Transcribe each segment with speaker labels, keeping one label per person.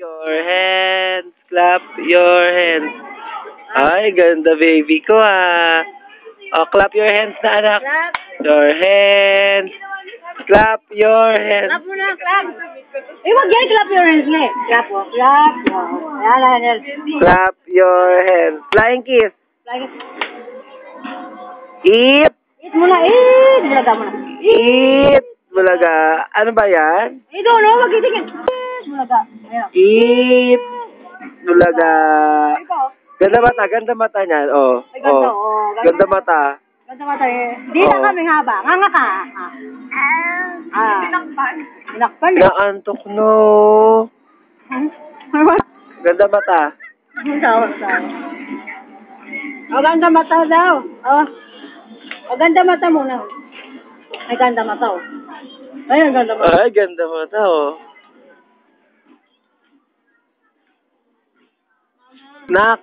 Speaker 1: your hands. Clap your hands. Ay, ganda baby ko ah. Oh, clap your hands na anak.
Speaker 2: Clap.
Speaker 1: Your hands. Clap your hands.
Speaker 2: Clap mo na, clap. Eh, wag yan, clap your hands nga eh. Clap mo, clap. Yan.
Speaker 1: Clap your hands. Flying kiss.
Speaker 2: Like,
Speaker 1: Eat.
Speaker 2: eat mo na, eat. Bulaga mo na.
Speaker 1: Eat. Bulaga. Ano ba yan?
Speaker 2: Ito, no, mag-itigil. Eat. Bulaga. Ayun.
Speaker 1: Eat. Bulaga.
Speaker 2: Ikaw.
Speaker 1: Ganda mata, ganda mata niyan. Oh.
Speaker 2: Ay, ganda,
Speaker 1: Oh.
Speaker 2: oh.
Speaker 1: Ganda mata.
Speaker 2: Ganda mata eh. Di na kami haba. Nganga ka. Tinakpan. Tinakpan eh.
Speaker 1: Naantok no. Ganda mata.
Speaker 2: Sawa. O, ganda mata daw. O, ganda mata muna. Ay, ganda mata oh. Ay, ganda mata.
Speaker 1: Ay, ganda mata oh. Nak.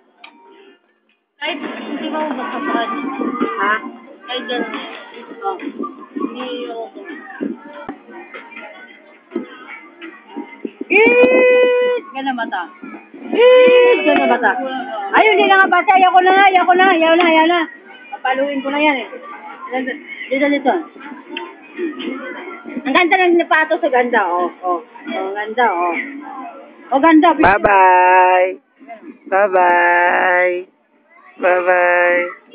Speaker 2: Kahit hindi mo magkakaroon. Ha? Kahit gano'n. Oh. Hindi ako. Eeeeet! Ganda mata. Eeeeet! Ganda mata. Ay, hindi na nga bata. Ayaw na. Papaluin ko na yan eh. Dito. Ang ganda ng nipato sa ganda. Ang ganda. O, ganda.
Speaker 1: Bye-bye. Bye-bye. Bye-bye.